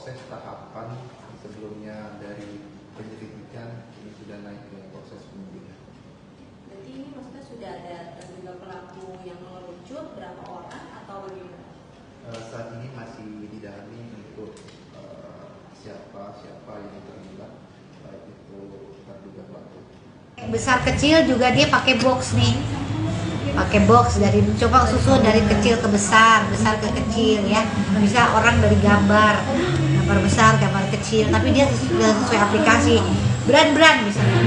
proses tahapan sebelumnya dari penyelidikan ini sudah naik ke proses penyidikan. Berarti ini maksudnya sudah ada terduga pelaku yang mengerucut berapa orang atau bagaimana? Saat ini masih didalami untuk siapa yang terlibat, baik itu terduga pelaku. Besar kecil juga dia pakai box nih, pakai box dari coba susun dari kecil ke besar, besar ke kecil ya. Bisa orang dari gambar besar, gambar kecil, tapi dia sudah sesuai aplikasi brand misalnya.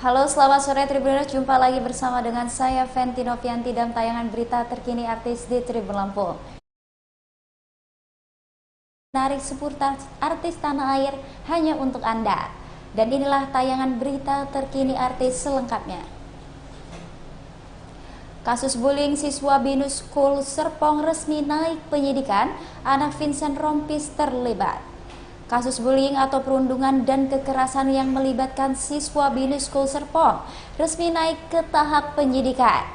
Halo, selamat sore Tribuners, jumpa lagi bersama dengan saya Fenty Novianti dalam tayangan berita terkini artis di Tribun Lampung. Menarik seputar artis tanah air hanya untuk Anda. Dan inilah tayangan berita terkini artis selengkapnya. Kasus bullying siswa Binus School Serpong resmi naik penyidikan, anak Vincent Rompis terlibat. Kasus bullying atau perundungan dan kekerasan yang melibatkan siswa Binus School Serpong resmi naik ke tahap penyidikan.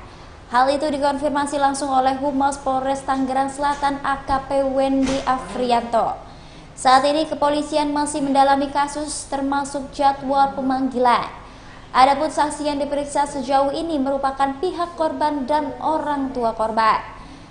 Hal itu dikonfirmasi langsung oleh Humas Polres Tangerang Selatan AKP Wendy Afrianto. Saat ini kepolisian masih mendalami kasus termasuk jadwal pemanggilan. Adapun saksi yang diperiksa sejauh ini merupakan pihak korban dan orang tua korban.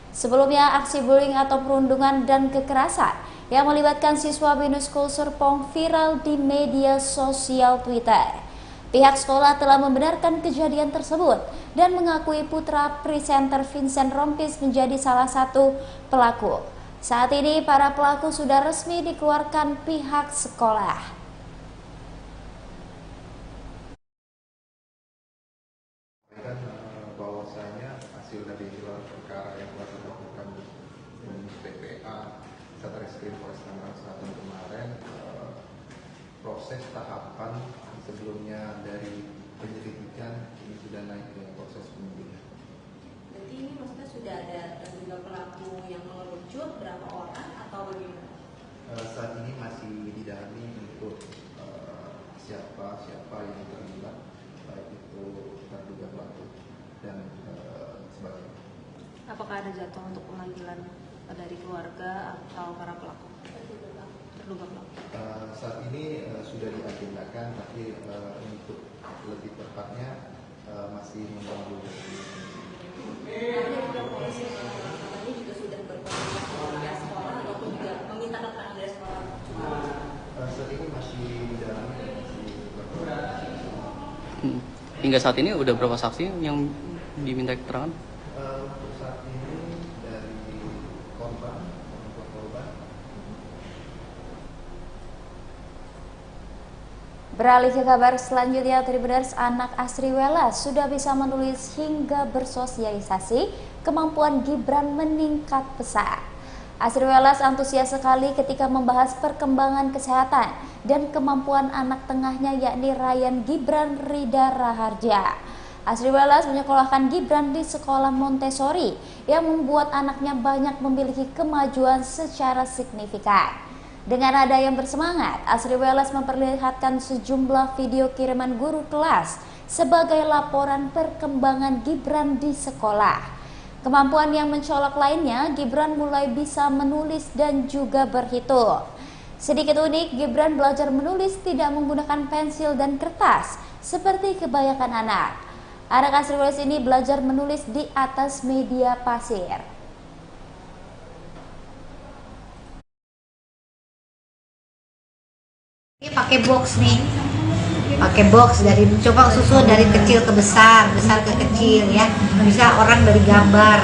Sebelumnya aksi bullying atau perundungan dan kekerasan yang melibatkan siswa Binus School Serpong viral di media sosial Twitter. Pihak sekolah telah membenarkan kejadian tersebut dan mengakui putra presenter Vincent Rompis menjadi salah satu pelaku. Saat ini para pelaku sudah resmi dikeluarkan pihak sekolah. Bahwasanya hasil dari gelar perkara yang telah dilakukan PPA Satreskrim Polres Tangerang Selatan kemarin, proses tahapan sebelumnya dari penyelidikan ini sudah naik ke proses penyidikan. Berarti ini maksudnya sudah ada terduga pelaku yang mengerucut berapa orang atau bagaimana? Saat ini masih didalami untuk siapa yang terlibat, baik itu terduga pelaku dan sebagainya. Apakah ada jadwal untuk pemanggilan dari keluarga atau para pelaku? Terduga pelaku. Saat ini sudah diagendakan, tapi untuk lebih tepatnya masih menunggu. Ini juga sudah berkomunikasi dengan sekolah ataupun juga meminta keterangan dari sekolah? Saat ini masih didalami, masih berkomunikasi. Hingga saat ini udah berapa saksi yang diminta keterangan? Untuk saat ini dari korban. Beralih ke kabar selanjutnya, Tribuners, anak Asri Welas sudah bisa menulis hingga bersosialisasi, kemampuan Gibran meningkat pesat. Asri Welas antusias sekali ketika membahas perkembangan kesehatan dan kemampuan anak tengahnya yakni Ryan Gibran Rida Raharja. Asri Welas menyekolahkan Gibran di sekolah Montessori yang membuat anaknya banyak memiliki kemajuan secara signifikan. Dengan nada yang bersemangat, Asri Welas memperlihatkan sejumlah video kiriman guru kelas sebagai laporan perkembangan Gibran di sekolah. Kemampuan yang mencolok lainnya, Gibran mulai bisa menulis dan juga berhitung. Sedikit unik, Gibran belajar menulis tidak menggunakan pensil dan kertas seperti kebanyakan anak. Anak Asri Welas ini belajar menulis di atas media pasir. Dia pakai box nih, pakai box dari coba susun dari kecil ke besar, besar ke kecil ya. Bisa orang dari gambar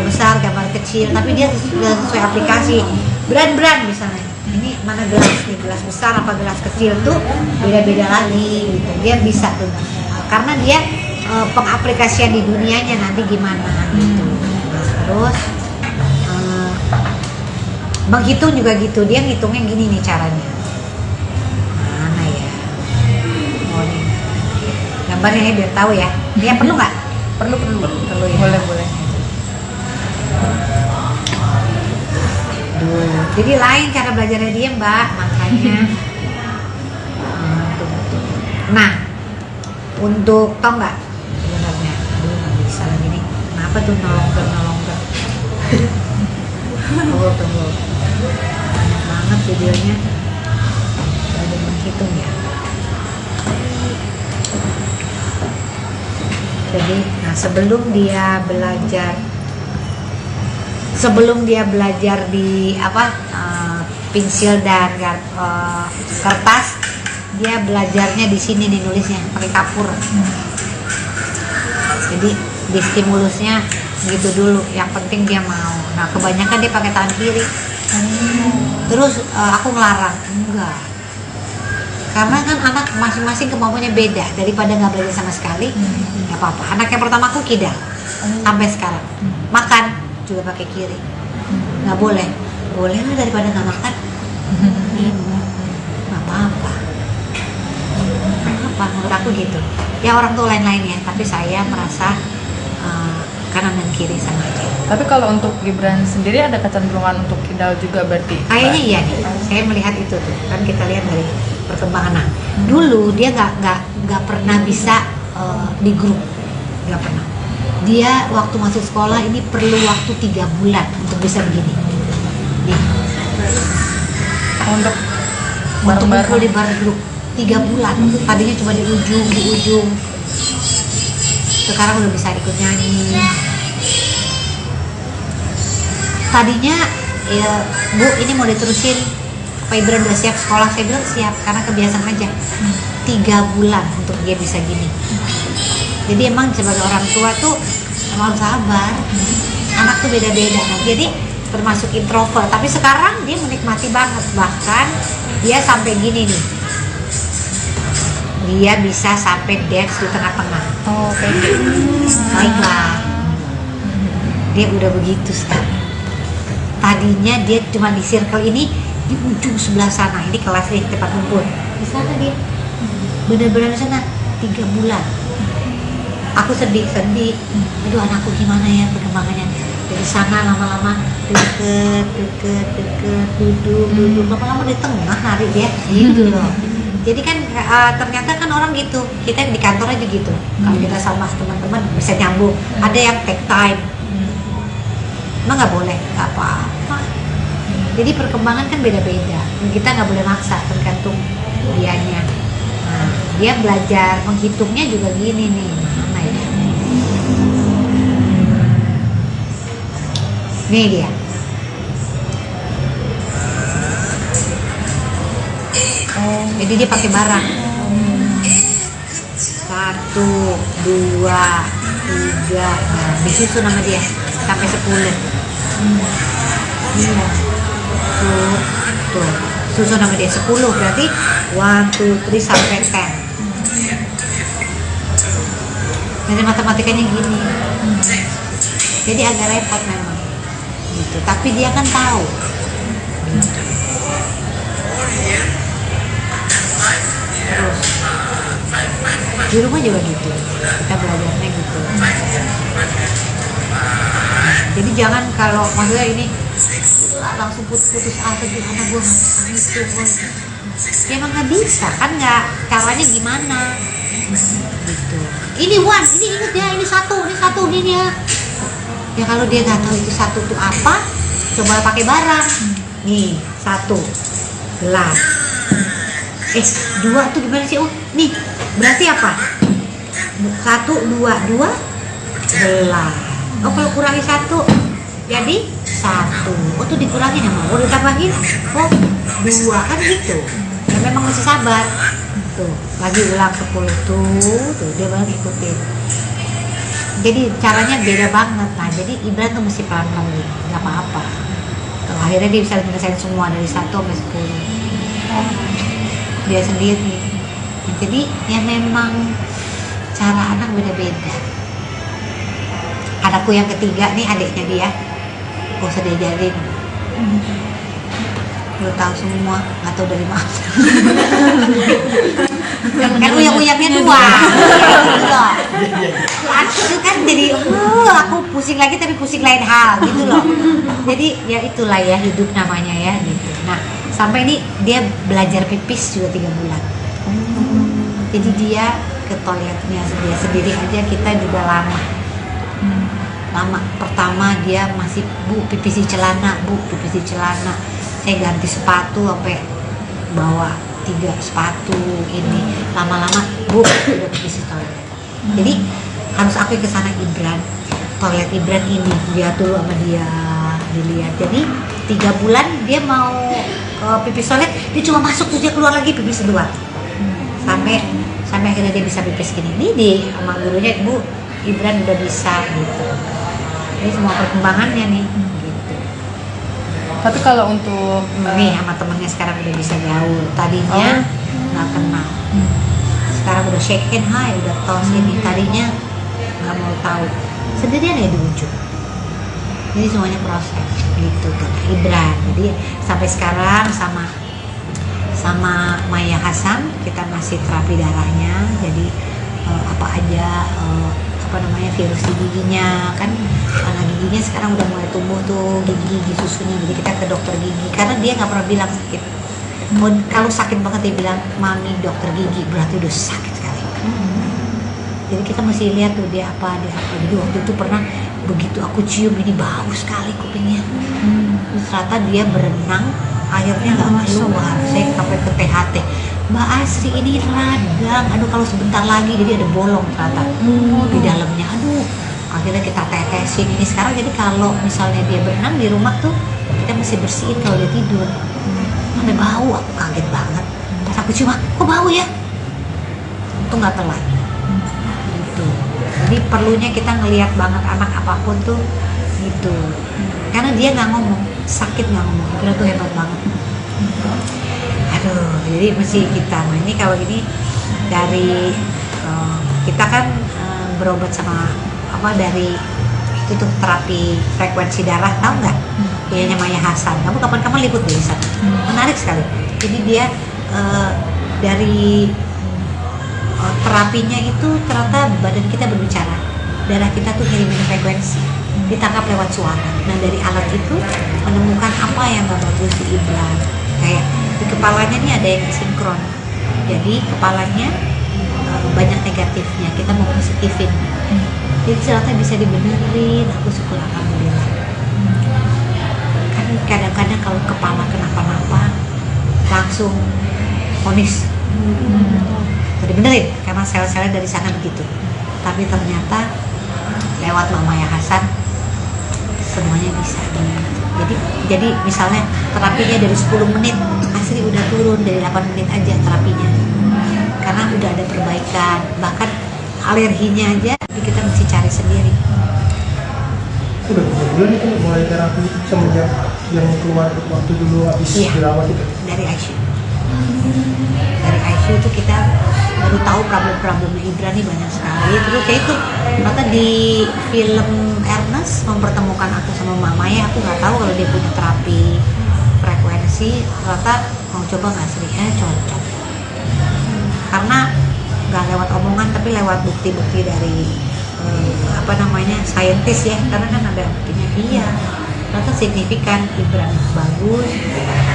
besar, gambar kecil, tapi dia sudah sesuai aplikasi brand misalnya. Ini mana gelas nih, gelas besar apa gelas kecil tuh beda-beda lagi gitu. Dia bisa tuh karena dia pengaplikasian di dunianya nanti gimana gitu. Terus Menghitung juga gitu, dia ngitungnya gini nih caranya. Mana ya? Oh nih, gambarnya ya biar tahu ya. Dia perlu nggak? Perlu ya. Boleh. Jadi lain cara belajarnya dia Mbak, makanya. Nah, untuk tau nggak sebenarnya, nggak bisa lagi nih. Kenapa tuh nolong ter? Tunggu. Banyak banget videonya. Ada menghitung ya. Jadi, nah sebelum dia belajar di pensil dan kertas, dia belajarnya di sini nih nulisnya pakai kapur. Jadi di stimulusnya gitu dulu, yang penting dia mau. Nah kebanyakan dia pakai tangan kiri. Terus aku ngelarang, enggak, karena kan anak masing-masing kemampuannya beda. Daripada nggak belajar sama sekali, nggak apa-apa. Anak yang pertama aku kidal sampai sekarang, makan juga pakai kiri. Nggak boleh lah, daripada nggak makan nggak apa-apa. Menurut aku gitu ya. Orang tuh lain-lainnya, tapi saya merasa kanan dan kiri sama aja. Tapi kalau untuk Gibran sendiri ada kecenderungan untuk kidal juga berarti? Kayaknya iya nih, saya melihat itu tuh kan, kita lihat dari perkembangan anak. Dulu dia nggak pernah bisa di grup, nggak pernah. Dia waktu masuk sekolah ini perlu waktu 3 bulan untuk bisa begini. Nih. Untuk kumpul di bar grup 3 bulan. Tadinya cuma di ujung. Sekarang udah bisa ikut nyanyi. Tadinya ya, Bu ini mau diterusin apa Ibran udah siap sekolah? Saya bilang siap, karena kebiasaan aja. 3 bulan untuk dia bisa gini. Jadi emang sebagai orang tua tuh emang harus sabar. Anak tuh beda-beda. Nah, jadi termasuk introvert, tapi sekarang dia menikmati banget. Bahkan dia sampai gini nih, dia bisa sampai dance di tengah-tengah. Oh, oke. Baiklah, dia udah begitu sekarang. Tadinya dia cuma di circle ini, di ujung sebelah sana. Ini kelas nih, tempat kumpul. Di sana dia benar-benar di sana 3 bulan. Aku sedih. Aduh, anakku gimana ya perkembangannya. Dari sana lama-lama deket, duduk, lama-lama di tengah nari dia, gitu loh. Jadi kan ternyata kan orang gitu, kita di kantor aja gitu. Kalau kita sama teman-teman bisa nyambung. Ada yang take time, emang nggak boleh, nggak apa-apa. Jadi perkembangan kan beda-beda. Kita nggak boleh maksa, tergantung dianya. Nah, dia belajar menghitungnya juga gini nih, mana ya? Nih dia. Jadi dia pakai barang. 1, 2, 3. Nah, disusun nama dia sampai 10. Iya. Tuh. Susun nama dia 10, berarti 1, 2, 3 sampai 10. Jadi matematikanya gini. Jadi agak repot memang. Gitu. Tapi dia kan tahu. Gitu. Terus di rumah juga gitu, kita belajarnya gitu. Jadi jangan kalau maksudnya ini langsung putus asa gitu, anak gue itu ya emang nggak bisa kan, nggak, caranya gimana gitu. Ini inget ya, ini satu ini ya. Ya kalau dia nggak tahu itu satu tuh apa, coba pakai barang. Nih 1 gelas. 2 tuh gimana sih? Oh, nih berarti apa? 1, 2 gelas. Oh, kalau kurangi 1 jadi 1. Oh, tuh dikurangin sama. Oh, ditambahin. Oh, 2 kan gitu. Ya memang mesti sabar. Tuh, lagi ulang 10 tuh dia baru ikutin. Jadi caranya beda banget. Nah, jadi Ibran tuh mesti pelan-pelan gitu. Gak apa-apa. Tuh, akhirnya dia bisa menyelesaikan semua dari 1 sampai 10. Dia sendiri. Jadi ya memang cara anak beda-beda. Anakku yang ketiga nih, adiknya dia, gak usah diajarin. Udah tahu semua, nggak tahu dari mana. Kan uyang-uyangnya dua. Gitu loh. Itu kan jadi aku pusing lagi tapi pusing lain hal gitu loh. Jadi ya itulah ya hidup namanya ya gitu. Nah sampai ini dia belajar pipis juga 3 bulan. Jadi dia ke toiletnya dia sendiri aja, kita juga lama. Pertama dia masih pipis di celana, pipis di celana. Saya ganti sepatu sampai bawa 3 sepatu ini. Lama-lama udah pipis di toilet. Jadi harus aku ke sana Ibran. Toilet Ibran ini lihat dulu sama dia, dilihat. Jadi 3 bulan dia mau pipis toilet, dia cuma masuk terus dia keluar lagi pipis kedua. Sampai akhirnya dia bisa pipis gini. Ini di sama gurunya Bu Ibran udah bisa gitu. Ini semua perkembangannya nih gitu. Tapi kalau untuk Nih sama temennya sekarang udah bisa gaul. Tadinya nggak kenal. Sekarang udah shake hand, hai, udah tos ini. Tadinya nggak mau tahu. Sendirian ya di ujung. Jadi semuanya proses gitu kan Ibran. Jadi sampai sekarang sama Maya Hasan kita masih terapi darahnya. Jadi apa aja virus di giginya kan, karena giginya sekarang udah mulai tumbuh tuh gigi susunya. Jadi kita ke dokter gigi karena dia nggak pernah bilang sakit. Kalau sakit banget dia bilang mami dokter gigi, berarti udah sakit sekali. Jadi kita mesti lihat tuh dia apa. Jadi waktu itu pernah begitu aku cium ini bau sekali kupingnya. Terus ternyata dia berenang airnya nggak keluar. Saya sampai ke THT, Mbak Asri ini radang, aduh kalau sebentar lagi jadi ada bolong ternyata di dalamnya. Aduh, akhirnya kita tetesin ini sekarang. Jadi kalau misalnya dia berenang di rumah tuh kita mesti bersihin kalau dia tidur. Sampai bau, aku kaget banget. Pas aku cium, kok bau ya? Itu nggak telat. Gitu. Jadi perlunya kita ngelihat banget anak apapun tuh gitu. Karena dia nggak ngomong, sakit nggak ngomong. Kira tuh hebat banget. Aduh, jadi mesti kita. Nah ini kalau ini dari kita kan berobat sama dari itu tuh terapi frekuensi darah, tahu nggak? Punyanya Maya Hasan. Kamu kapan-kapan liput di sana. Menarik sekali. Jadi dia dari terapinya itu ternyata badan kita berbicara, darah kita tuh ngirimin frekuensi, ditangkap lewat suara. Nah dari alat itu menemukan apa yang gak bagus di Ibran. Kayak di kepalanya nih ada yang sinkron, jadi kepalanya banyak negatifnya, kita mau positifin. Jadi ternyata bisa dibenerin. Aku syukur alhamdulillah. Kan kadang-kadang kalau kepala kenapa-napa langsung vonis dibenerin karena sel-selnya dari sana begitu. Tapi ternyata lewat Maya Hasan semuanya bisa. Jadi misalnya terapinya dari 10 menit, Asri udah turun dari 8 menit aja terapinya. Karena udah ada perbaikan. Bahkan alerginya aja kita mesti cari sendiri. Udah 3 bulan itu mulai terapi semenjak yang keluar waktu dulu habis dirawat itu? Dari ICU. Dari ICU itu kita baru tahu problem-problemnya Ibran nih banyak sekali. Terus kayak itu ternyata di film Ernest mempertemukan aku sama Mama ya. Aku nggak tahu kalau dia punya terapi frekuensi. Ternyata mau coba nggak Sri? Cocok. Karena nggak lewat omongan tapi lewat bukti-bukti dari saintis ya. Karena kan ada buktinya. Iya. Ternyata signifikan Ibran bagus.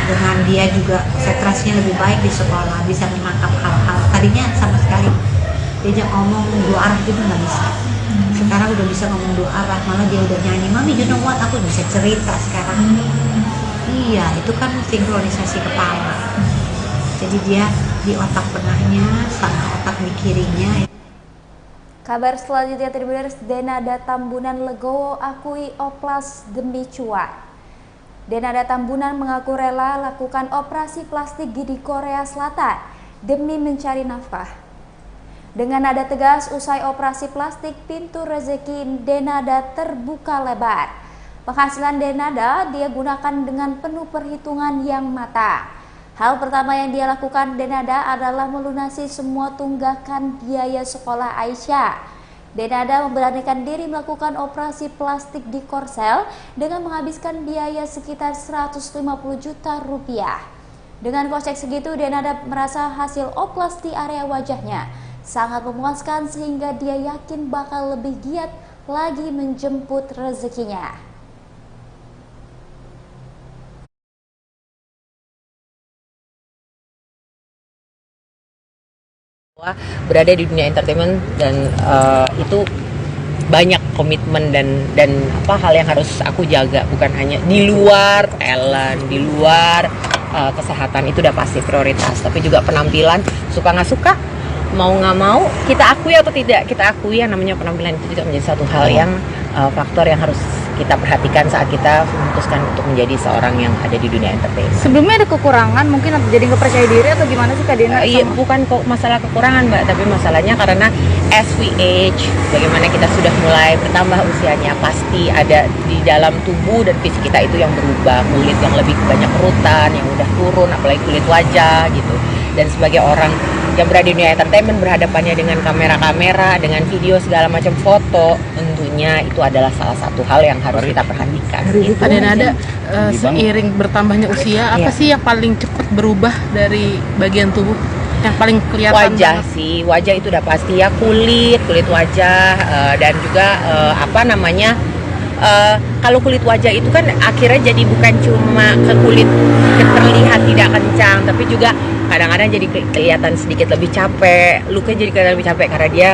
Dengan dia juga konsentrasinya lebih baik di sekolah, bisa menangkap hal-hal tadinya sama sekali diajak ngomong 2 arah gitu nggak bisa. Sekarang udah bisa ngomong 2 arah, malah dia udah nyanyi, Mami you know what, aku bisa cerita sekarang. Iya, itu kan sinkronisasi kepala. Jadi dia di otak tengahnya sama otak di kirinya. Kabar selanjutnya Tribuners, Denada Tambunan legowo akui oplas demi cuan. Denada Tambunan mengaku rela lakukan operasi plastik di Korea Selatan demi mencari nafkah. Dengan nada tegas usai operasi plastik, pintu rezeki Denada terbuka lebar. Penghasilan Denada dia gunakan dengan penuh perhitungan yang matang. Hal pertama yang dia lakukan Denada adalah melunasi semua tunggakan biaya sekolah Aisyah. Denada memberanikan diri melakukan operasi plastik di Korsel dengan menghabiskan biaya sekitar 150 juta rupiah. Dengan kocek segitu, Denada merasa hasil oplas di area wajahnya sangat memuaskan sehingga dia yakin bakal lebih giat lagi menjemput rezekinya. Berada di dunia entertainment dan itu banyak komitmen dan hal yang harus aku jaga, bukan hanya di luar talent, di luar kesehatan itu udah pasti prioritas, tapi juga penampilan, suka nggak suka, mau nggak mau, kita akui atau tidak kita akui, yang namanya penampilan itu juga menjadi satu hal yang faktor yang harus kita perhatikan saat kita memutuskan untuk menjadi seorang yang ada di dunia entertainment. Sebelumnya ada kekurangan, mungkin jadi nggak percaya diri atau gimana sih Kak Dena? Iya, bukan kok masalah kekurangan Mbak, tapi masalahnya karena as we age, bagaimana kita sudah mulai bertambah usianya, pasti ada di dalam tubuh dan fisik kita itu yang berubah, kulit yang lebih banyak kerutan, yang udah turun, apalagi kulit wajah gitu. Dan sebagai orang yang berada di dunia entertainment, berhadapannya dengan kamera-kamera, dengan video segala macam foto, tentunya itu adalah salah satu hal yang harus kita perhatikan. Gitu. Ada seiring bertambahnya usia, apa sih yang paling cepat berubah dari bagian tubuh? Yang paling kelihatan? Wajah sih, wajah itu udah pasti ya, kulit wajah, dan juga kalau kulit wajah itu kan akhirnya jadi bukan cuma ke kulit terlihat tidak kencang, tapi juga kadang-kadang jadi kelihatan sedikit lebih capek, looknya jadi kelihatan lebih capek karena dia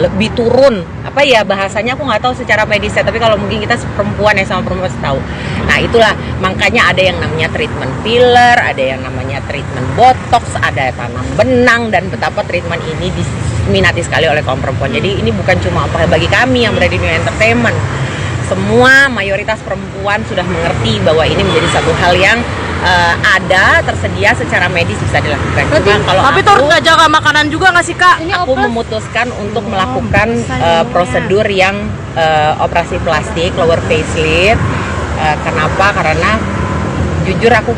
lebih turun. Apa ya bahasanya aku nggak tahu secara medisnya, tapi kalau mungkin kita perempuan ya, sama perempuan pasti tahu. Nah itulah makanya ada yang namanya treatment filler, ada yang namanya treatment botox, ada tanam benang, dan betapa treatment ini diminati sekali oleh kaum perempuan. Jadi ini bukan cuma apa bagi kami yang berada di dunia entertainment. Semua mayoritas perempuan sudah mengerti bahwa ini menjadi satu hal yang ada, tersedia secara medis bisa dilakukan. Tapi tuh nggak jaga makanan juga nggak sih Kak? Aku memutuskan untuk melakukan prosedur yang operasi plastik, lower facelift. Kenapa? Karena jujur aku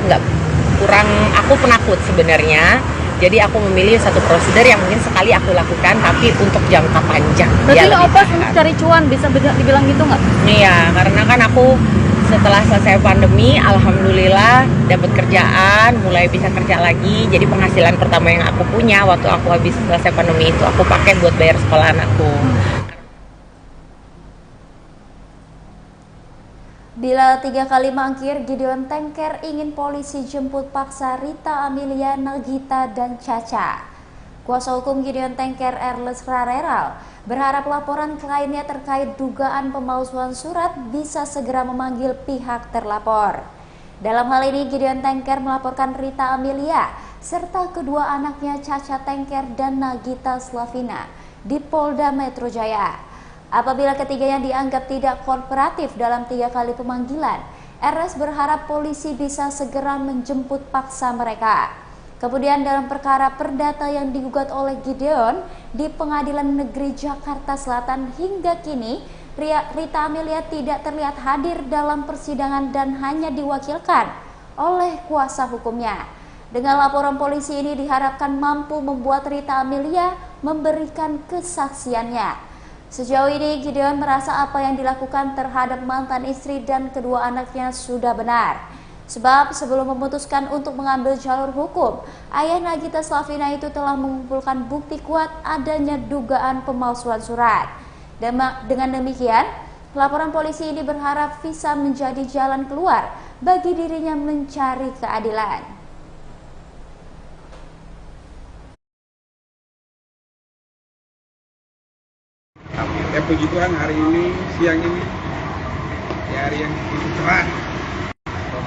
penakut sebenarnya. Jadi aku memilih satu prosedur yang mungkin sekali aku lakukan, tapi untuk jangka panjang. Berarti lo opas untuk cari cuan, bisa dibilang gitu nggak? Iya, karena kan aku setelah selesai pandemi, alhamdulillah dapat kerjaan, mulai bisa kerja lagi. Jadi penghasilan pertama yang aku punya waktu aku habis selesai pandemi itu aku pakai buat bayar sekolah anakku. Bila 3 kali mangkir, Gideon Tengker ingin polisi jemput paksa Rita Amelia, Nagita, dan Caca. Kuasa hukum Gideon Tengker, Erles Rareral, berharap laporan kliennya terkait dugaan pemalsuan surat bisa segera memanggil pihak terlapor. Dalam hal ini, Gideon Tengker melaporkan Rita Amelia serta kedua anaknya Caca Tengker dan Nagita Slavina di Polda Metro Jaya. Apabila ketiganya dianggap tidak kooperatif dalam 3 kali pemanggilan, RS berharap polisi bisa segera menjemput paksa mereka. Kemudian dalam perkara perdata yang digugat oleh Gideon di Pengadilan Negeri Jakarta Selatan, hingga kini Rita Amelia tidak terlihat hadir dalam persidangan dan hanya diwakilkan oleh kuasa hukumnya. Dengan laporan polisi ini diharapkan mampu membuat Rita Amelia memberikan kesaksiannya. Sejauh ini Gideon merasa apa yang dilakukan terhadap mantan istri dan kedua anaknya sudah benar. Sebab sebelum memutuskan untuk mengambil jalur hukum, ayah Nagita Slavina itu telah mengumpulkan bukti kuat adanya dugaan pemalsuan surat. Dengan demikian, laporan polisi ini berharap bisa menjadi jalan keluar bagi dirinya mencari keadilan. Ya puji Tuhan, hari ini, siang ini, ya hari yang begitu cerah.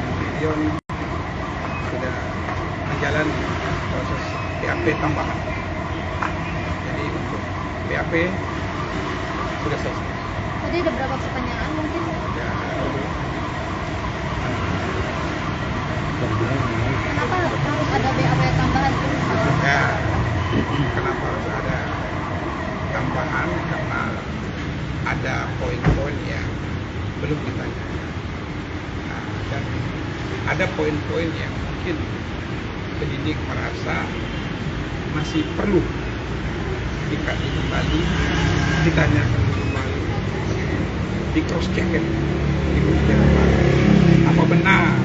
Gideon sudah menjalani proses BAP tambahan. Jadi untuk BAP sudah selesai. Tadi ada berapa pertanyaan mungkin? Ya, Kenapa harus ada BAP tambahan? ya, kenapa harus ada tambahan? Karena ada poin-poin yang belum ditanya. Nah, dan ada poin-poin yang mungkin penyidik merasa masih perlu dikaji kembali ditanyakan kembali, di cross check apa benar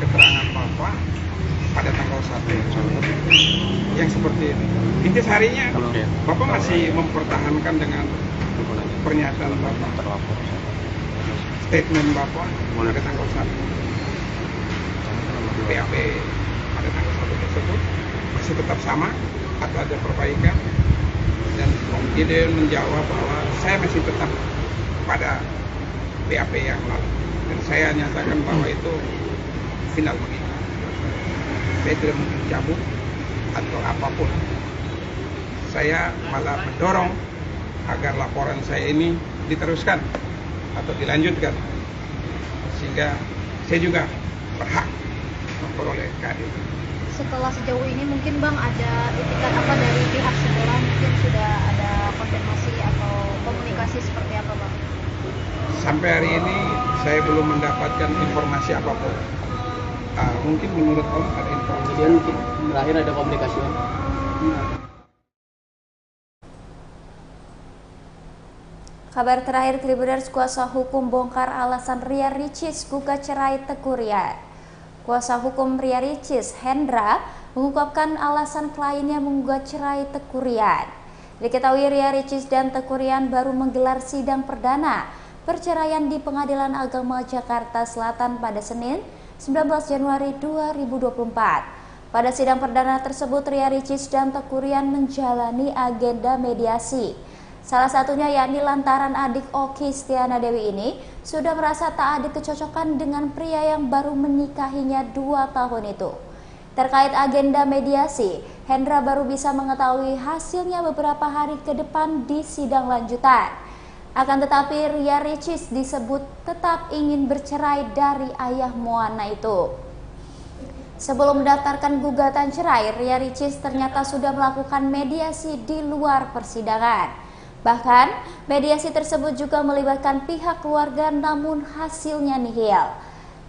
keterangan Bapak pada tanggal 1 Oktober yang seperti ini. Inti harinya Bapak masih mempertahankan dengan pernyataan Bapak, statement Bapak pada tanggal 1 BAP pada tanggal 1 tersebut masih tetap sama atau ada perbaikan? Dan Om Gideon menjawab bahwa saya masih tetap pada BAP yang lalu, dan saya nyatakan bahwa itu final mengikat. Saya tidak mungkin cabut atau apapun. Saya malah mendorong agar laporan saya ini diteruskan atau dilanjutkan, sehingga saya juga berhak memperoleh keadilan. Setelah sejauh ini mungkin Bang ada itikat apa dari pihak sekolah, mungkin sudah ada konfirmasi atau komunikasi seperti apa Bang? Sampai hari ini saya belum mendapatkan informasi apapun. Mungkin menurut Om ada informasi. Mungkin terakhir ada komunikasi Om. Kabar terakhir, Tribuners, kuasa hukum bongkar alasan Ria Ricis gugat cerai Teuku Ryan. Kuasa hukum Ria Ricis, Hendra, mengungkapkan alasan kliennya menggugat cerai Teuku Ryan. Diketahui Ria Ricis dan Teuku Ryan baru menggelar sidang perdana perceraian di Pengadilan Agama Jakarta Selatan pada Senin 19 Januari 2024. Pada sidang perdana tersebut, Ria Ricis dan Teuku Ryan menjalani agenda mediasi. Salah satunya yakni lantaran adik Oki Stiana Dewi ini sudah merasa tak ada kecocokan dengan pria yang baru menikahinya 2 tahun itu. Terkait agenda mediasi, Hendra baru bisa mengetahui hasilnya beberapa hari ke depan di sidang lanjutan. Akan tetapi Ria Ricis disebut tetap ingin bercerai dari ayah Moana itu. Sebelum mendaftarkan gugatan cerai, Ria Ricis ternyata sudah melakukan mediasi di luar persidangan. Bahkan, mediasi tersebut juga melibatkan pihak keluarga namun hasilnya nihil.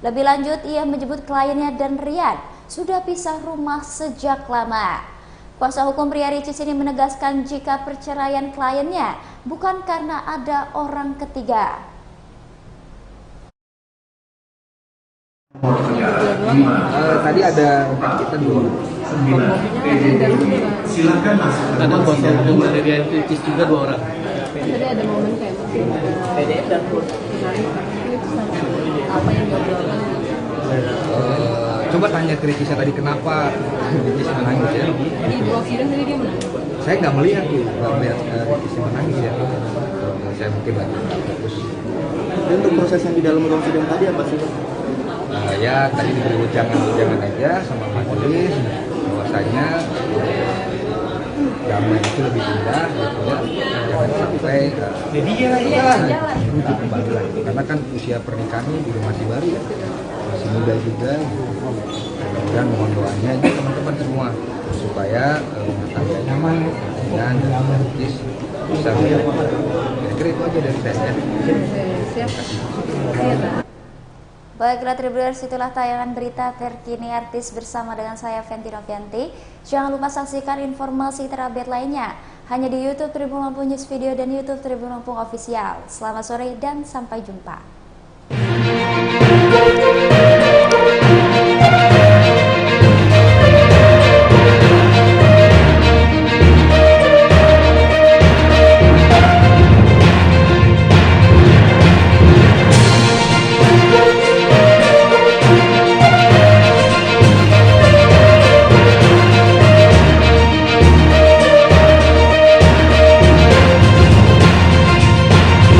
Lebih lanjut, ia menyebut kliennya dan Rian sudah pisah rumah sejak lama. Kuasa hukum Ria Ricis ini menegaskan jika perceraian kliennya bukan karena ada orang ketiga. Tadi ada kita dulu. Silakan masuk. Ada kuasa hukum dari Ria Ricis juga 2 orang. Tadi ada momen kayak apa yang diobrolkan? Coba tanya ke Ricis tadi kenapa Ricis menangis ya? Di bawah sidang tadi dia menangis. Saya nggak melihat Ricis menangis ya. Saya mungkin lagi fokus. Dan untuk proses yang di dalam ruang sidang tadi apa sih? Ya tadi diberi ujangan aja sama majelis bahwasanya damai itu lebih indah gitu ya, jangan sampai rujuk kembali lagi karena kan usia pernikahan ini juga masih baru ya, masih muda juga gitu. Dan mohon doanya ini teman-teman semua supaya rumah tangga nyaman dan Ricis bisa kira-kira itu aja dari saya. Siap. Baiklah Tribuners, itulah tayangan berita terkini artis bersama dengan saya Fenty Novianti. Jangan lupa saksikan informasi terupdate lainnya hanya di YouTube Tribun Lampung News Video dan YouTube Tribun Lampung Official. Selamat sore dan sampai jumpa.